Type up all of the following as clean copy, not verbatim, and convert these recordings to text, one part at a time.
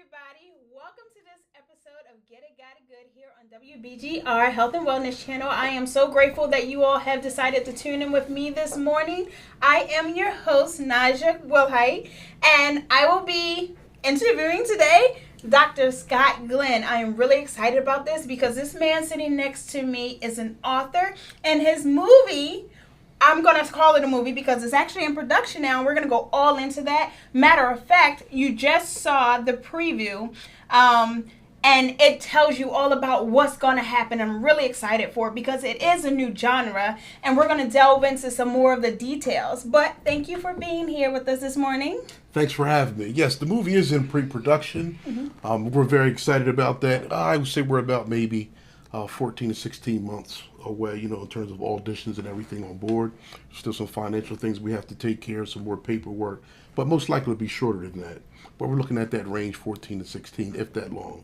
everybody. Welcome to this episode of Get It Got It Good here on WBGR Health and Wellness Channel. I am so grateful that you all have decided to tune in with me this morning. I am your host, Naja Wilhite, and I will be interviewing today Dr. Scott Glenn. I am really excited about this because this man sitting next to me is an author, and his movie, I'm going to call it a movie because it's actually in production now, and we're going to go all into that. Matter of fact, you just saw the preview, and it tells you all about what's going to happen. I'm really excited for it because it is a new genre, and we're going to delve into some more of the details. But thank you for being here with us this morning. Thanks for having me. Yes, the movie is in pre-production. We're very excited about that. I would say we're about maybe 14 to 16 months away, in terms of auditions and everything on board. Still some financial things we have to take care of, some more paperwork, but most likely it'll be shorter than that. But we're looking at that range 14 to 16, if that long.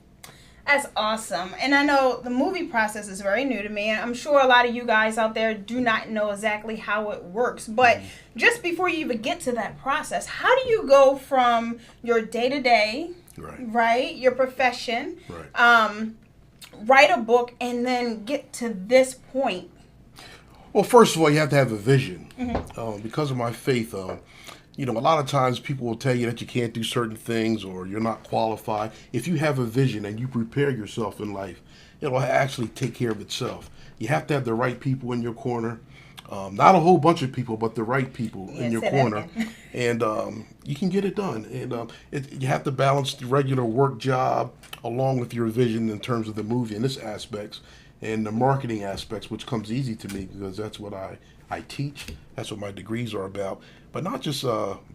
That's awesome. And I know the movie process is very new to me, and I'm sure a lot of you guys out there do not know exactly how it works. But just before you even get to that process, how do you go from your day-to-day, right, your profession, write a book, and then get to this point? Well, first of all, you have to have a vision. Because of my faith, a lot of times people will tell you that you can't do certain things or you're not qualified. If you have a vision and you prepare yourself in life, it'll actually take care of itself. You have to have the right people in your corner. Not a whole bunch of people, but the right people in your corner. And you can get it done. And you have to balance the regular work job along with your vision in terms of the movie and its aspects and the marketing aspects, which comes easy to me because that's what I teach. That's what my degrees are about. But not just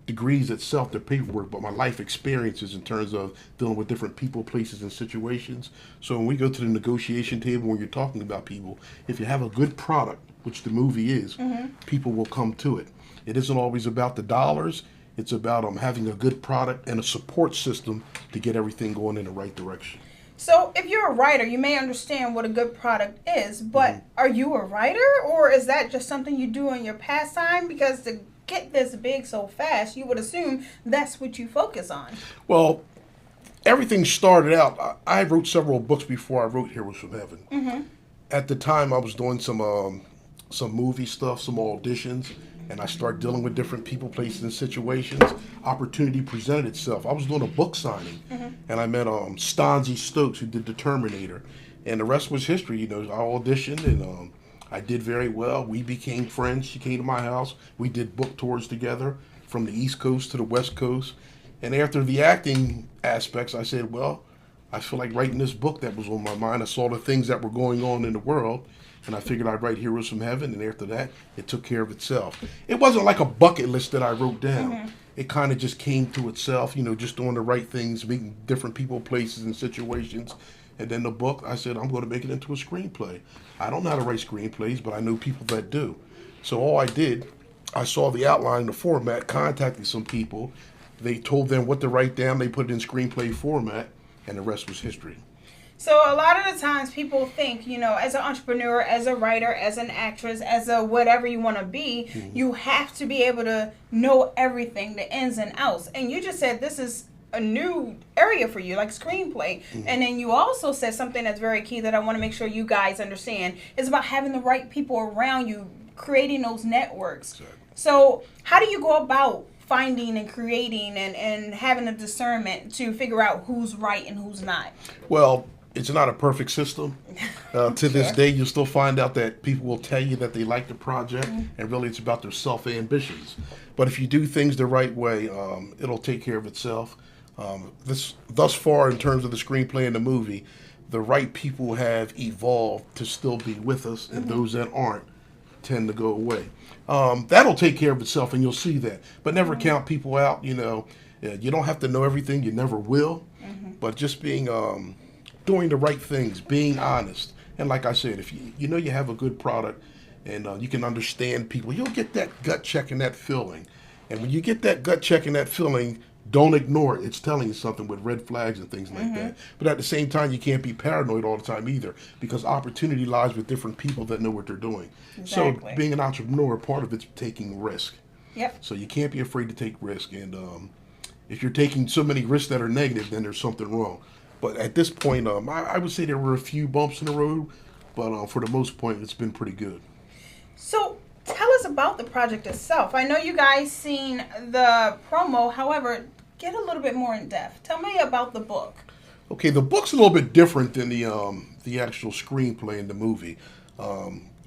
degrees itself, the paperwork, but my life experiences in terms of dealing with different people, places, and situations. So when we go to the negotiation table, when you're talking about people, if you have a good product, which the movie is, people will come to it. It isn't always about the dollars. It's about having a good product and a support system to get everything going in the right direction. So if you're a writer, you may understand what a good product is, but are you a writer, or is that just something you do in your pastime? Because to get this big so fast, you would assume that's what you focus on. Well, everything started out, I wrote several books before I wrote Heroes from Heaven. At the time, I was doing some movie stuff, some auditions, and I started dealing with different people, places, and situations. Opportunity presented itself. I was doing a book signing, and I met Stanzi Stokes, who did The Terminator, and the rest was history. I auditioned, and I did very well. We became friends. She came to my house. We did book tours together from the East Coast to the West Coast. And after the acting aspects, I said, well, I feel like writing this book that was on my mind. I saw the things that were going on in the world, and I figured I'd write Heroes from Heaven, and after that, it took care of itself. It wasn't like a bucket list that I wrote down. It kind of just came to itself, just doing the right things, meeting different people, places, and situations. And then the book, I said, I'm going to make it into a screenplay. I don't know how to write screenplays, but I know people that do. So all I did, I saw the outline, the format, contacted some people. They told them what to write down. They put it in screenplay format, and the rest was history. So a lot of the times people think, as an entrepreneur, as a writer, as an actress, as a whatever you want to be, you have to be able to know everything, the ins and outs. And you just said this is a new area for you, like screenplay. And then you also said something that's very key that I want to make sure you guys understand. It's about having the right people around you, creating those networks. Exactly. So how do you go about finding and creating and having a discernment to figure out who's right and who's not? Well, it's not a perfect system. To this day, you'll still find out that people will tell you that they like the project, and really it's about their self-ambitions. But if you do things the right way, it'll take care of itself. Thus far, in terms of the screenplay and the movie, the right people have evolved to still be with us, and those that aren't tend to go away. That'll take care of itself, and you'll see that. But never count people out. You don't have to know everything. You never will. But just doing the right things, being honest. And like I said, if you have a good product and you can understand people, you'll get that gut check and that feeling. And when you get that gut check and that feeling, don't ignore it. It's telling you something with red flags and things like that. But at the same time, you can't be paranoid all the time either, because opportunity lies with different people that know what they're doing. Exactly. So being an entrepreneur, part of it's taking risk. Yep. So you can't be afraid to take risk. And If you're taking so many risks that are negative, then there's something wrong. But at this point, I would say there were a few bumps in the road, but for the most part, it's been pretty good. So tell us about the project itself. I know you guys seen the promo. However, get a little bit more in depth. Tell me about the book. Okay, the book's a little bit different than the actual screenplay in the movie.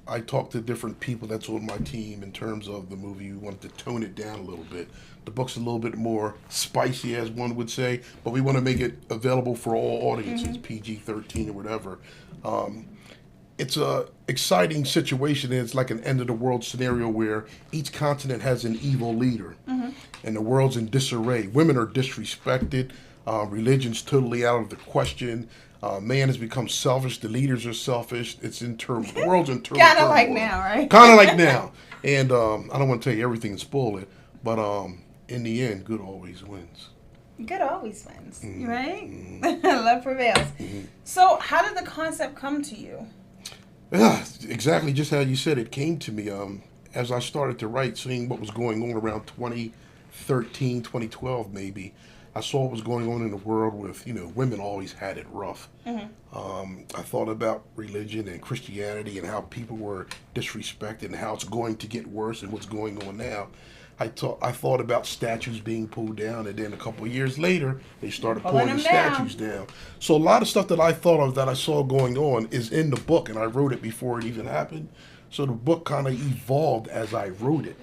I talked to different people that's on my team in terms of the movie. We wanted to tone it down a little bit. The book's a little bit more spicy, as one would say, but we want to make it available for all audiences, PG-13 or whatever. It's a exciting situation. It's like an end-of-the-world scenario where each continent has an evil leader, and the world's in disarray. Women are disrespected. Religion's totally out of the question. Man has become selfish. The leaders are selfish. It's in turmoil. The world's in turmoil. Kind of like now, right? Kind of like now. And I don't want to tell you everything and spoil it, but in the end, good always wins. Good always wins, right? Love prevails. So how did the concept come to you? Yeah, exactly just how you said it came to me. As I started to write, seeing what was going on around 2013, 2012 maybe, I saw what was going on in the world with, women always had it rough. I thought about religion and Christianity and how people were disrespected and how it's going to get worse and what's going on now. I thought about statues being pulled down, and then a couple of years later, they started pulling the statues down. So a lot of stuff that I thought of that I saw going on is in the book, and I wrote it before it even happened. So the book kind of evolved as I wrote it.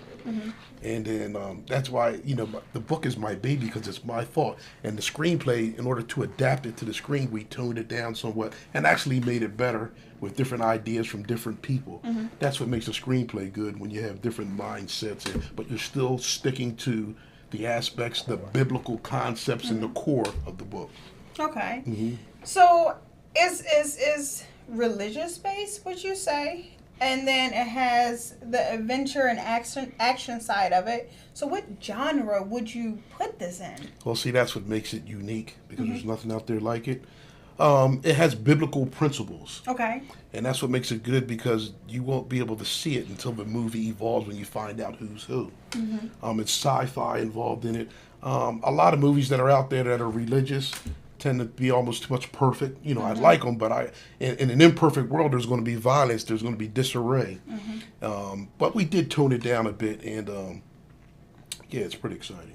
And then that's why, the book is my baby because it's my thought. And the screenplay, in order to adapt it to the screen, we toned it down somewhat and actually made it better with different ideas from different people. That's what makes a screenplay good, when you have different mindsets, but you're still sticking to the aspects, the biblical concepts in the core of the book. Okay. So is religious based, would you say? And then it has the adventure and action side of it. So what genre would you put this in? Well, see, that's what makes it unique, because there's nothing out there like it. It has biblical principles. Okay. And that's what makes it good, because you won't be able to see it until the movie evolves, when you find out who's who. It's sci-fi involved in it. A lot of movies that are out there that are religious tend to be almost too much perfect. I like them, but in an imperfect world, there's going to be violence, there's going to be disarray. But we did tone it down a bit, and yeah, it's pretty exciting.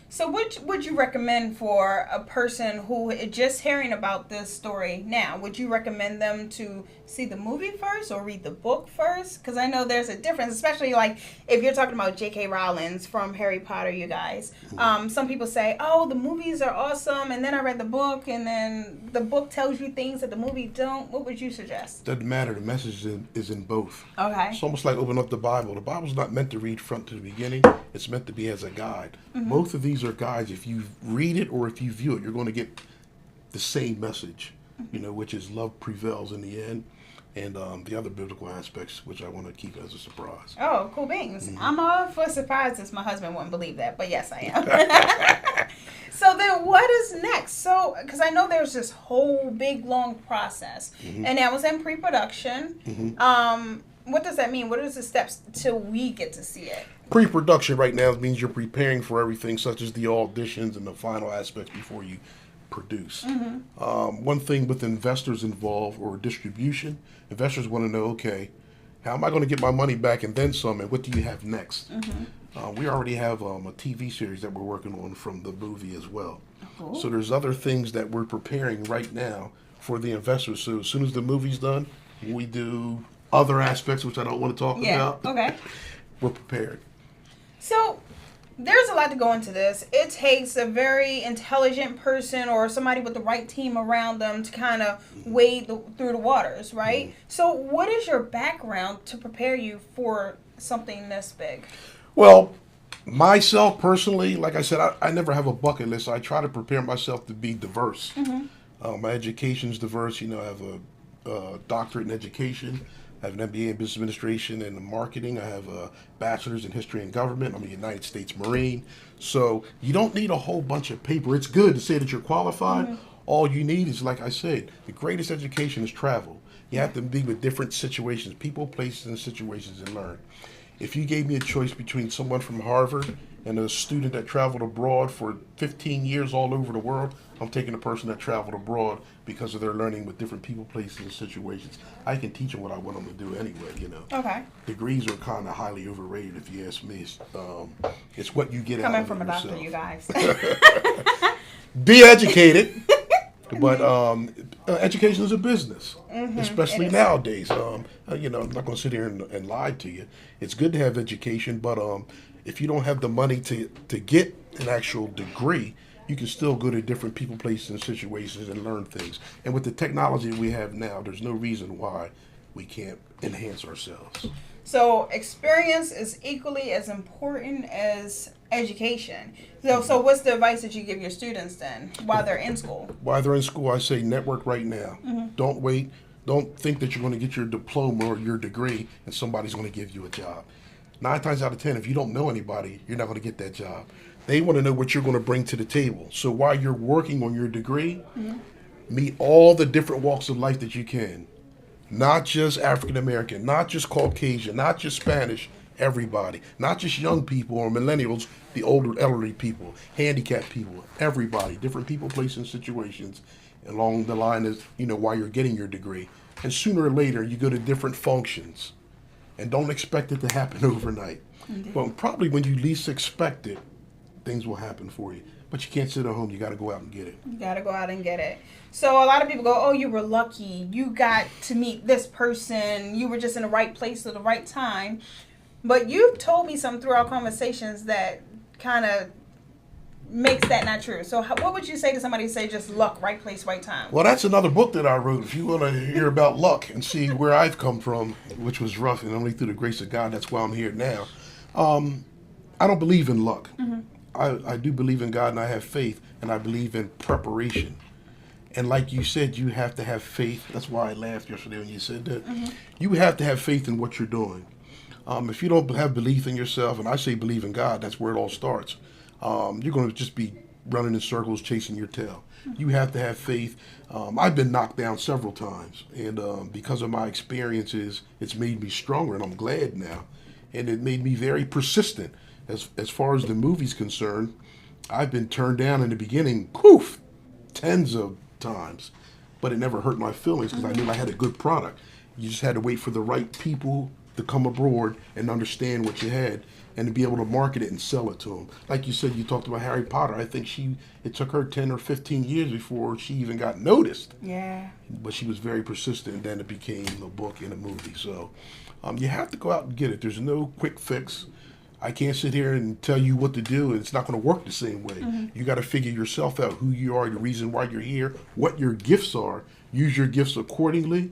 So what would you recommend for a person who is just hearing about this story now? Would you recommend them to see the movie first or read the book first? Because I know there's a difference, especially like if you're talking about J.K. Rowling from Harry Potter, you guys. Some people say, oh, the movies are awesome, and then I read the book, and then the book tells you things that the movie don't. What would you suggest? Doesn't matter. The message is in both. Okay. It's almost like opening up the Bible. The Bible's not meant to read front to the beginning. It's meant to be as a guide. Both of these are guides. If you read it or if you view it, you're going to get the same message, which is love prevails in the end, and the other biblical aspects, which I want to keep as a surprise. Oh, cool beans. I'm all for surprises. My husband wouldn't believe that, but yes, I am. So then what is next? So, because I know there's this whole big, long process, and that was in pre-production. What does that mean? What are the steps till we get to see it? Pre-production right now means you're preparing for everything, such as the auditions and the final aspects before you produce. One thing with investors involved or distribution, investors want to know, okay, how am I going to get my money back and then some, and what do you have next? We already have a TV series that we're working on from the movie as well. Cool. So there's other things that we're preparing right now for the investors. So as soon as the movie's done, we do other aspects, which I don't want to talk about. Okay. We're prepared. So there's a lot to go into this. It takes a very intelligent person or somebody with the right team around them to kind of wade through the waters, right? So what is your background to prepare you for something this big? Well, myself personally, like I said, I never have a bucket list. I try to prepare myself to be diverse. My education's diverse. I have a doctorate in education. I have an MBA in business administration and marketing. I have a bachelor's in history and government. I'm a United States Marine. So you don't need a whole bunch of paper. It's good to say that you're qualified. All you need is, like I said, the greatest education is travel. You have to be with different situations, people, places, and situations, and learn. If you gave me a choice between someone from Harvard and a student that traveled abroad for 15 years all over the world, I'm taking a person that traveled abroad because of their learning with different people, places, and situations. I can teach them what I want them to do anyway, you know. Okay. Degrees are kind of highly overrated, if you ask me. It's what you get out Coming of from it a doctor, yourself. you guys. Be educated. But education is a business, especially nowadays. You know, I'm not going to sit here and lie to you. It's good to have education, but if you don't have the money to get an actual degree, you can still go to different people, places, and situations and learn things. And with the technology we have now, there's no reason why we can't enhance ourselves. So experience is equally as important as education. So what's the advice that you give your students then while they're in school? While they're in school, I say network right now. Don't wait. Don't think that you're going to get your diploma or your degree and somebody's going to give you a job. 9 times out of 10, if you don't know anybody, you're not going to get that job. They want to know what you're going to bring to the table. So while you're working on your degree, meet all the different walks of life that you can. Not just African American, not just Caucasian, not just Spanish, everybody. Not just young people or millennials, the older elderly people, handicapped people, everybody. Different people, places, and situations along the line is, you know, while you're getting your degree. And sooner or later, you go to different functions. And don't expect it to happen overnight. But probably when you least expect it, things will happen for you. But you can't sit at home. You got to go out and get it. You got to go out and get it. So a lot of people go, oh, you were lucky. You got to meet this person. You were just in the right place at the right time. But you've told me some through our conversations that kind of makes that not true. So what would you say to somebody who say just luck, right place, right time? Well, that's another book that I wrote. If you want to hear about luck and see where I've come from, which was rough, and only through the grace of God, that's why I'm here now. I don't believe in luck. I do believe in God, and I have faith, and I believe in preparation. And like you said, you have to have faith. That's why I laughed yesterday when you said that. You have to have faith in what you're doing. If you don't have belief in yourself, and I say believe in God, that's where it all starts. You're going to just be running in circles, chasing your tail. You have to have faith. I've been knocked down several times, and because of my experiences, it's made me stronger, and I'm glad now. And it made me very persistent. As far as the movie's concerned, I've been turned down in the beginning, tens of times, but it never hurt my feelings because I knew I had a good product. You just had to wait for the right people to come aboard and understand what you had and to be able to market it and sell it to them. Like you said, you talked about Harry Potter. I think it took her 10 or 15 years before she even got noticed. Yeah. But she was very persistent, and then it became a book and a movie. So you have to go out and get it. There's no quick fix. I can't sit here and tell you what to do, and it's not going to work the same way. You got to figure yourself out, who you are, the reason why you're here, what your gifts are. Use your gifts accordingly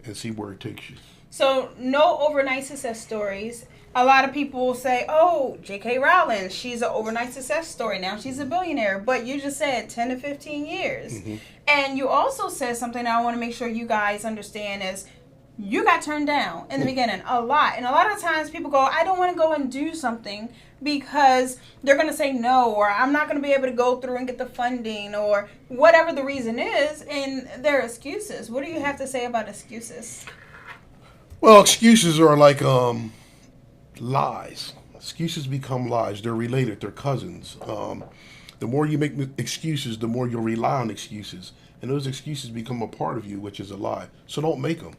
and see where it takes you. So no overnight success stories. A lot of people say, oh, J.K. Rowling, she's an overnight success story. Now she's a billionaire. But you just said 10 to 15 years. And you also said something I want to make sure you guys understand is you got turned down in the beginning a lot. And a lot of times people go, I don't want to go and do something because they're going to say no, or I'm not going to be able to go through and get the funding, or whatever the reason is. And there are excuses. What do you have to say about excuses? Well, excuses are like lies. Excuses become lies. They're related. They're cousins. The more you make excuses, the more you'll rely on excuses. And those excuses become a part of you, which is a lie. So don't make them.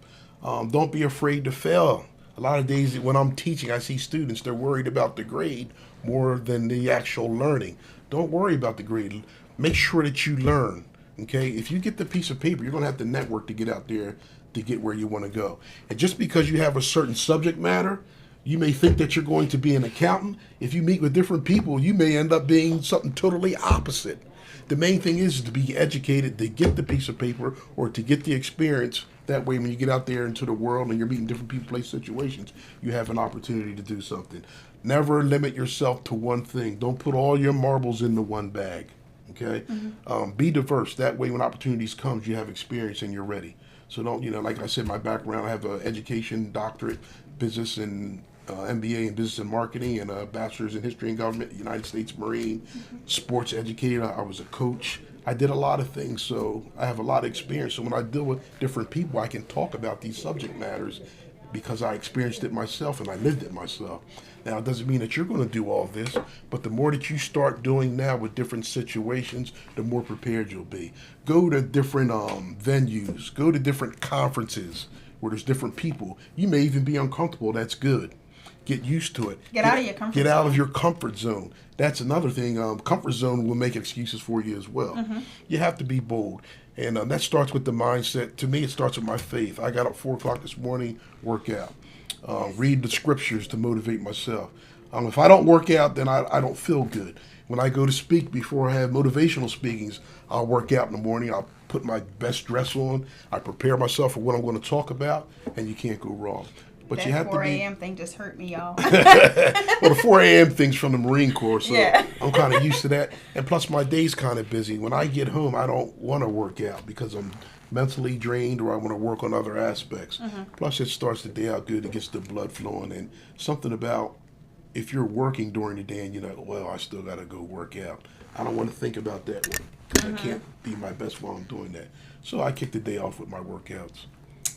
Don't be afraid to fail. A lot of days when I'm teaching, I see students, they're worried about the grade more than the actual learning. Don't worry about the grade. Make sure that you learn. Okay? If you get the piece of paper, you're going to have to network to get out there to get where you want to go. And just because you have a certain subject matter, you may think that you're going to be an accountant. If you meet with different people, you may end up being something totally opposite. The main thing is to be educated, to get the piece of paper or to get the experience. That way, when you get out there into the world and you're meeting different people, place, situations, you have an opportunity to do something. Never limit yourself to one thing. Don't put all your marbles into one bag. Okay? Be diverse. That way, when opportunities come, you have experience and you're ready. So don't, like I said, my background, I have an education, doctorate, business and MBA in business and marketing, and a bachelor's in history and government, United States Marine, sports educator. I was a coach. I did a lot of things, so I have a lot of experience. So when I deal with different people, I can talk about these subject matters because I experienced it myself and I lived it myself. Now, it doesn't mean that you're going to do all this, but the more that you start doing now with different situations, the more prepared you'll be. Go to different venues, go to different conferences where there's different people. You may even be uncomfortable. That's good. Get used to it. Get out of your comfort zone. Get out of your comfort zone. That's another thing. Comfort zone will make excuses for you as well. You have to be bold. And that starts with the mindset. To me, it starts with my faith. I got up 4 o'clock this morning, work out. Read the scriptures to motivate myself. If I don't work out, then I don't feel good. When I go to speak, before I have motivational speakings, I'll work out in the morning. I'll put my best dress on. I prepare myself for what I'm going to talk about, and you can't go wrong. But that you have 4 to be. a.m. thing just hurt me, y'all. Well, the 4 a.m. thing's from the Marine Corps, so Yeah. I'm kind of used to that. And plus, my day's kind of busy. When I get home, I don't want to work out because I'm mentally drained or I want to work on other aspects. Plus, it starts the day out good. It gets the blood flowing. And something about if you're working during the day and you're like, well, I still got to go work out. I don't want to think about that one because I can't be my best while I'm doing that. So I kick the day off with my workouts.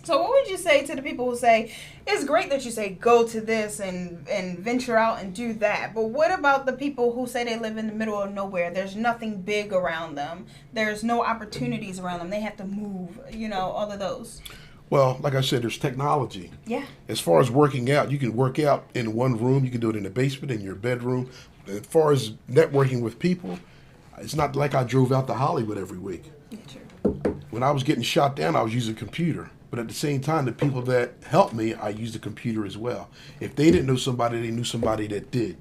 So what would you say to the people who say, it's great that you say go to this and venture out and do that, but what about the people who say they live in the middle of nowhere? There's nothing big around them. There's no opportunities around them. They have to move, all of those. Well, like I said, there's technology. Yeah. As far as working out, you can work out in one room. You can do it in the basement, in your bedroom. As far as networking with people, it's not like I drove out to Hollywood every week. Yeah, true. When I was getting shot down, I was using a computer. But at the same time, the people that helped me, I used the computer as well. If they didn't know somebody, they knew somebody that did.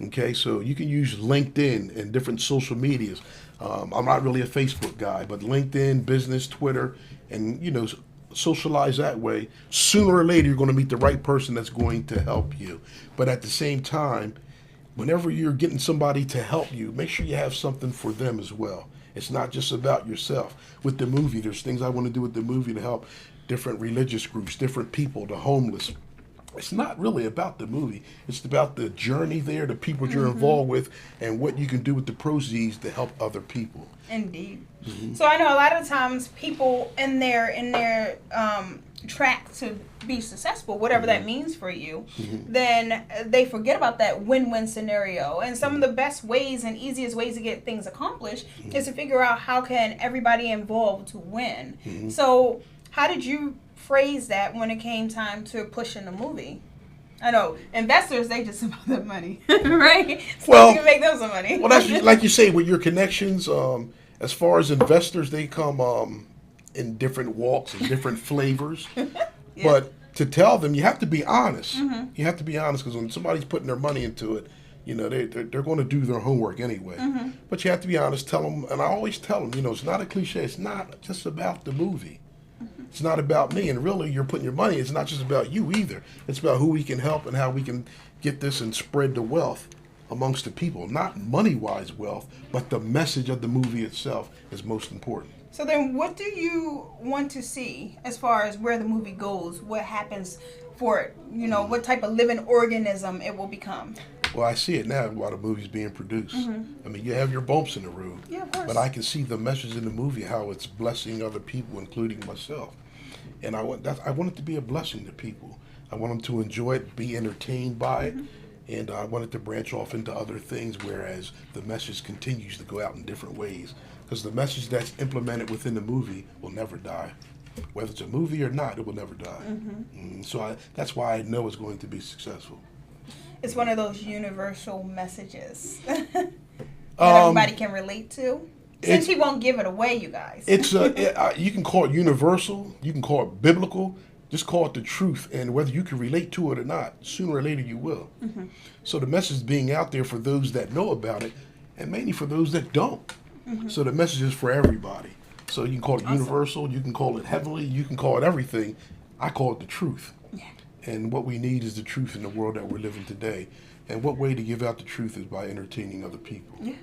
Okay, so you can use LinkedIn and different social medias. I'm not really a Facebook guy, but LinkedIn, business, Twitter, and socialize that way. Sooner or later, you're going to meet the right person that's going to help you. But at the same time, whenever you're getting somebody to help you, make sure you have something for them as well. It's not just about yourself. With the movie, there's things I want to do with the movie to help different religious groups, different people, the homeless. It's not really about the movie. It's about the journey there, the people you're involved with, and what you can do with the proceeds to help other people. Indeed. So I know a lot of times people in their track to be successful, whatever that means for you, then they forget about that win-win scenario. And some of the best ways and easiest ways to get things accomplished is to figure out how can everybody involved to win. So how did you phrase that when it came time to pushing the movie? I know investors, they just about the money, right? So Well, you can make them some money. Well, that's like you say, with your connections, as far as investors, they come in different walks and different flavors. Yeah. But to tell them, you have to be honest. You have to be honest, because when somebody's putting their money into it, they're going to do their homework anyway. But you have to be honest. Tell them, and I always tell them, it's not a cliche. It's not just about the movie. It's not about me, and really, you're putting your money. It's not just about you either. It's about who we can help and how we can get this and spread the wealth amongst the people. Not money-wise wealth, but the message of the movie itself is most important. So then what do you want to see as far as where the movie goes? What happens for it? What type of living organism it will become? Well, I see it now, a lot of movies being produced. I mean, you have your bumps in the road. Yeah, of course. But I can see the message in the movie, how it's blessing other people, including myself. And I want it to be a blessing to people. I want them to enjoy it, be entertained by it. And I want it to branch off into other things, whereas the message continues to go out in different ways. Because the message that's implemented within the movie will never die. Whether it's a movie or not, it will never die. So that's why I know it's going to be successful. It's one of those universal messages that everybody can relate to. Since he won't give it away, you guys. You can call it universal. You can call it biblical. Just call it the truth. And whether you can relate to it or not, sooner or later you will. So the message is being out there for those that know about it, and mainly for those that don't. So the message is for everybody. So you can call it universal. You can call it heavenly. You can call it everything. I call it the truth. Yeah. And what we need is the truth in the world that we're living today. And what way to give out the truth is by entertaining other people. Yeah.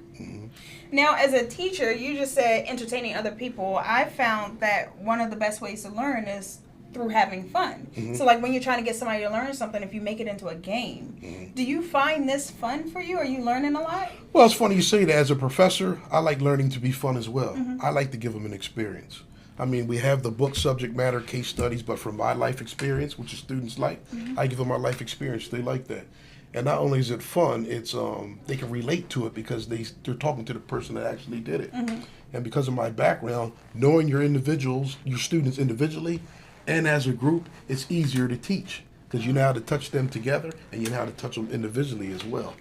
Now, as a teacher, you just said entertaining other people. I found that one of the best ways to learn is through having fun. So like when you're trying to get somebody to learn something, if you make it into a game, do you find this fun for you? Are you learning a lot? Well, it's funny you say that. As a professor, I like learning to be fun as well. I like to give them an experience. I mean, we have the book subject matter case studies, but from my life experience, which is students like, I give them my life experience. They like that. And not only is it fun, it's they can relate to it because they're talking to the person that actually did it. And because of my background, knowing your students individually and as a group, it's easier to teach because you know how to touch them together and you know how to touch them individually as well.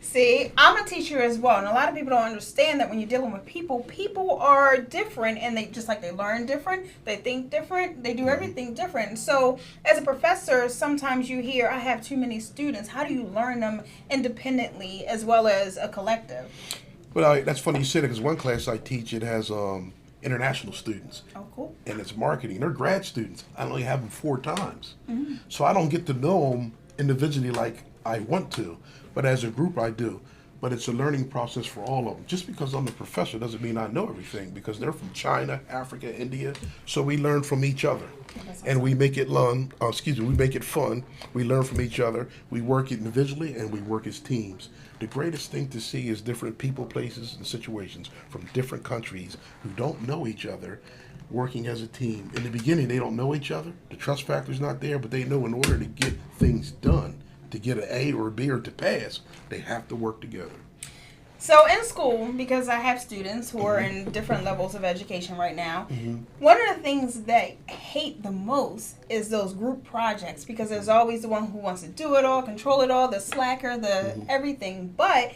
See, I'm a teacher as well, and a lot of people don't understand that when you're dealing with people, people are different, and they just like they learn different, they think different, they do everything different. So, as a professor, sometimes you hear, I have too many students. How do you learn them independently as well as a collective? Well, that's funny you said it because one class I teach, it has international students. Oh, cool. And it's marketing. They're grad students. I only have them 4 times. So I don't get to know them individually like I want to. But as a group, I do. But it's a learning process for all of them. Just because I'm a professor doesn't mean I know everything because they're from China, Africa, India. So we learn from each other. And we make it we make it fun. We learn from each other. We work individually and we work as teams. The greatest thing to see is different people, places, and situations from different countries who don't know each other working as a team. In the beginning, they don't know each other. The trust factor's not there, but they know in order to get things done, to get an A or a B or to pass, they have to work together. So in school, because I have students who are in different levels of education right now, one of the things they hate the most is those group projects because there's always the one who wants to do it all, control it all, the slacker, the everything. But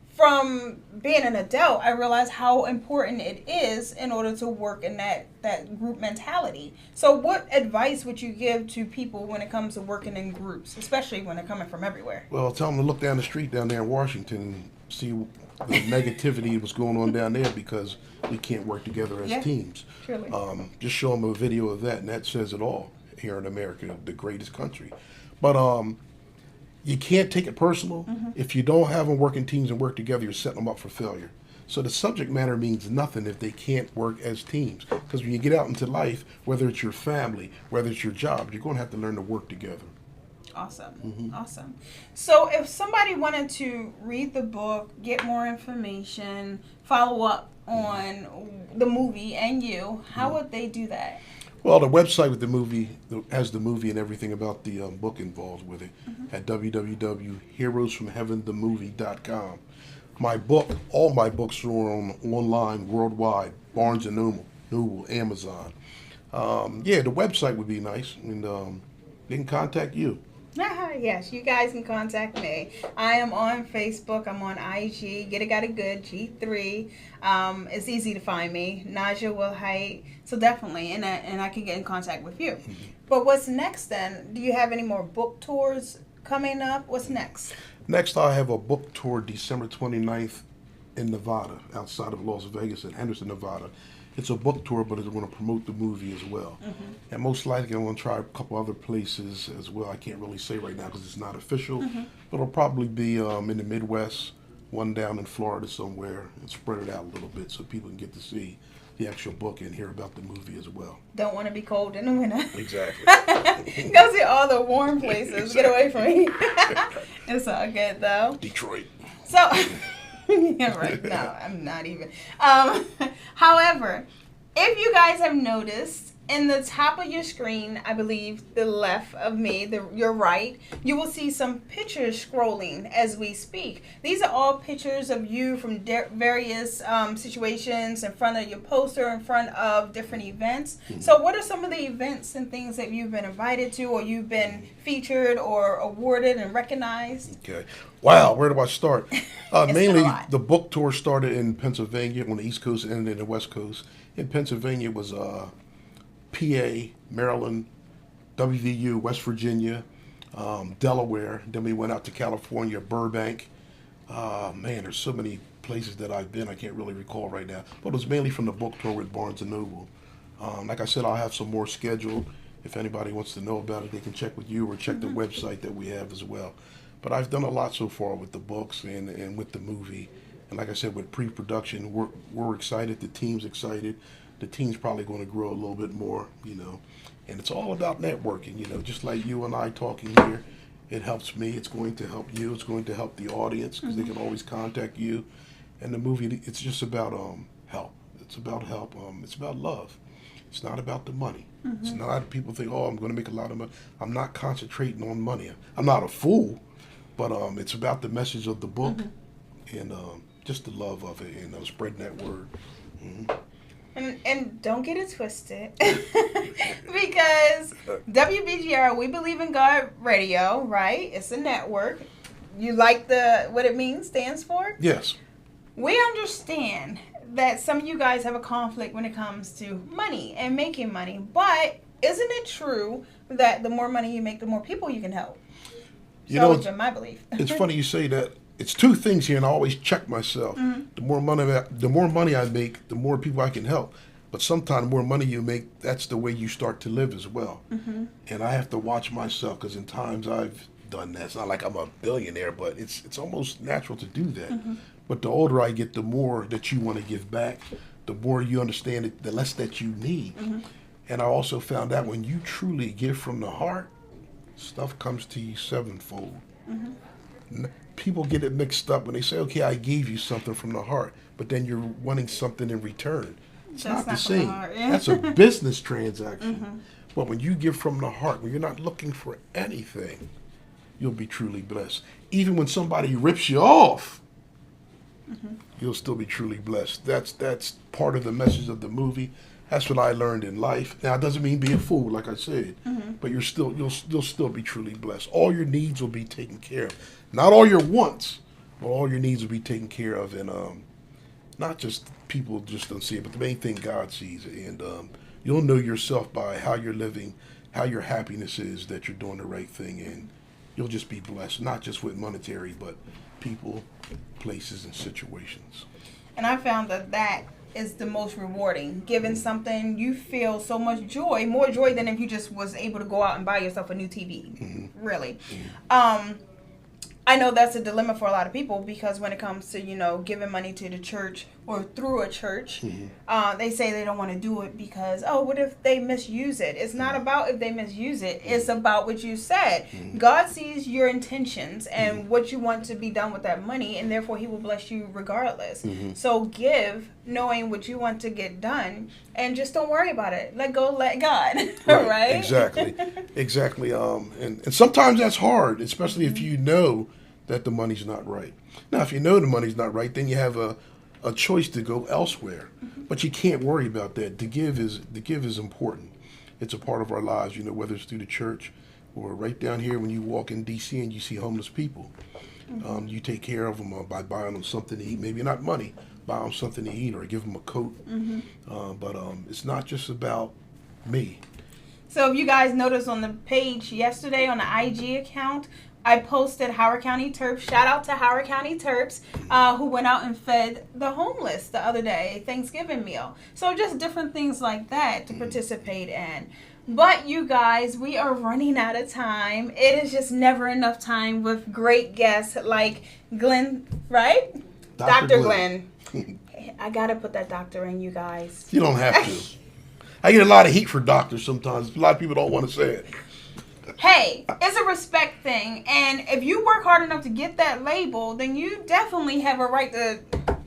from being an adult, I realize how important it is in order to work in that group mentality. So what advice would you give to people when it comes to working in groups, especially when they're coming from everywhere? Well, tell them to look down the street down there in Washington and see the negativity was going on down there because we can't work together as teams. Truly. Just show them a video of that, and that says it all here in America, the greatest country. But you can't take it personal. If you don't have them work in teams and work together, you're setting them up for failure. So the subject matter means nothing if they can't work as teams. Because when you get out into life, whether it's your family, whether it's your job, you're going to have to learn to work together. Awesome. Awesome. So if somebody wanted to read the book, get more information, follow up on the movie and you, how would they do that? Well, the website with the movie has the movie and everything about the book involved with it at www.heroesfromheaventhemovie.com. My book, all my books are online worldwide, Barnes & Noble, Amazon. The website would be nice, and they can contact you. Yes, you guys can contact me. I am on Facebook. I'm on IG. Get It Got It Good, G3. It's easy to find me. Naja Wilhite. So definitely, and I can get in contact with you. But what's next then? Do you have any more book tours coming up? What's next? Next, I have a book tour December 29th in Nevada, outside of Las Vegas in Henderson, Nevada. It's a book tour, but it's going to promote the movie as well. And most likely I'm going to try a couple other places as well. I can't really say right now because it's not official. But it'll probably be in the Midwest, one down in Florida somewhere, and spread it out a little bit so people can get to see the actual book and hear about the movie as well. Don't want to be cold in the winter. Exactly. Go see all the warm places. Get away from me. It's all good, though. Detroit. So... Yeah, right. No, I'm not even. However, if you guys have noticed, in the top of your screen, I believe the left of me, your right, you will see some pictures scrolling as we speak. These are all pictures of you from various situations in front of your poster, in front of different events. So what are some of the events and things that you've been invited to or you've been featured or awarded and recognized? Okay. Wow, where do I start? Mainly, the book tour started in Pennsylvania on the East Coast and in the West Coast. In Pennsylvania, it was PA, Maryland, WVU, West Virginia, Delaware. Then we went out to California, Burbank. Man, there's so many places that I've been, I can't really recall right now. But it was mainly from the book tour with Barnes & Noble. Like I said, I'll have some more scheduled. If anybody wants to know about it, they can check with you or check the website that we have as well. But I've done a lot so far with the books and with the movie. And like I said, with pre-production, we're excited. The team's excited. The team's probably going to grow a little bit more, And it's all about networking, just like you and I talking here. It helps me. It's going to help you. It's going to help the audience because they can always contact you. And the movie, it's just about help. It's about help. It's about love. It's not about the money. It's not, people think, oh, I'm going to make a lot of money. I'm not concentrating on money. I'm not a fool, but it's about the message of the book and just the love of it and spreading that word. And don't get it twisted, because WBGR, We Believe in God Radio, right? It's a network. You like what it means, stands for? Yes. We understand that some of you guys have a conflict when it comes to money and making money, but isn't it true that the more money you make, the more people you can help? You know, it's been my belief. It's funny you say that. It's two things here, and I always check myself. The more money I make, the more people I can help. But sometimes the more money you make, that's the way you start to live as well. And I have to watch myself, because in times I've done that. It's not like I'm a billionaire, but it's almost natural to do that. But the older I get, the more that you want to give back, the more you understand it, the less that you need. And I also found out when you truly give from the heart, stuff comes to you sevenfold. People get it mixed up when they say, okay, I gave you something from the heart, but then you're wanting something in return. It's not the same. That's a business transaction. But when you give from the heart, when you're not looking for anything, you'll be truly blessed. Even when somebody rips you off, you'll still be truly blessed. That's part of the message of the movie. That's what I learned in life. Now, it doesn't mean be a fool, like I said, but you'll still be truly blessed. All your needs will be taken care of. Not all your wants, but all your needs will be taken care of. And not just people just don't see it, but the main thing, God sees it. And you'll know yourself by how you're living, how your happiness is, that you're doing the right thing. And you'll just be blessed, not just with monetary, but people, places, and situations. And I found that is the most rewarding. Giving something, you feel so much joy, more joy than if you just was able to go out and buy yourself a new TV. Really. I know that's a dilemma for a lot of people, because when it comes to, giving money to the church or through a church, they say they don't want to do it because, what if they misuse it? It's not about if they misuse it. It's about what you said. God sees your intentions and what you want to be done with that money, and therefore he will bless you regardless. So give, knowing what you want to get done, and just don't worry about it. Let go, let God. Right? Exactly. And sometimes that's hard, especially if you know that the money's not right. Now, if you know the money's not right, then you have a choice to go elsewhere. But you can't worry about that. The give is important. It's a part of our lives, whether it's through the church or right down here when you walk in D.C. and you see homeless people. You take care of them by buying them something to eat. Maybe not money, buy them something to eat or give them a coat. But it's not just about me. So if you guys noticed on the page yesterday on the IG account, I posted Howard County Terps. Shout out to Howard County Terps, who went out and fed the homeless the other day, Thanksgiving meal. So just different things like that to participate in. But you guys, we are running out of time. It is just never enough time with great guests like Glenn, right? Dr. Glenn. I got to put that doctor in, you guys. You don't have to. I get a lot of heat for doctors sometimes. A lot of people don't want to say it. Hey, it's a respect thing, and if you work hard enough to get that label, then you definitely have a right to.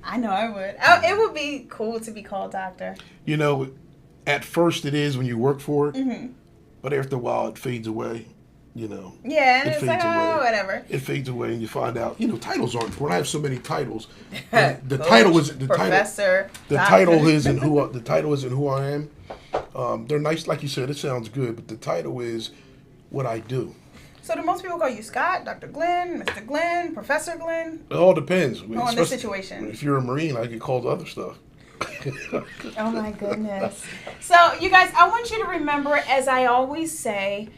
I know I would. It would be cool to be called doctor. At first it is when you work for it, but after a while it fades away. Yeah, and it's like, whatever. It fades away, and you find out. Titles aren't important. I have so many titles. The title is the professor. The title isn't who I am. They're nice, like you said. It sounds good, but the title is what I do. So do most people call you Scott, Dr. Glenn, Mr. Glenn, Professor Glenn? It all depends. In this situation. If you're a Marine, I get called other stuff. Oh my goodness. So you guys, I want you to remember, as I always say,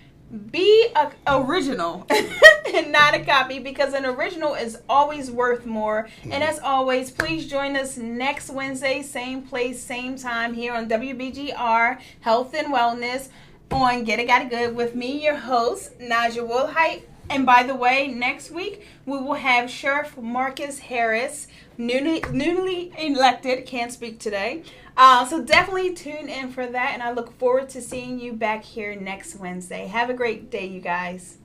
be original and not a copy, because an original is always worth more. And as always, please join us next Wednesday, same place, same time, here on WBGR Health and Wellness on Get It Got It Good with me, your host, Naja Woolhite. And by the way, next week we will have Sheriff Marcus Harris, newly elected, can't speak today. So definitely tune in for that, and I look forward to seeing you back here next Wednesday. Have a great day, you guys.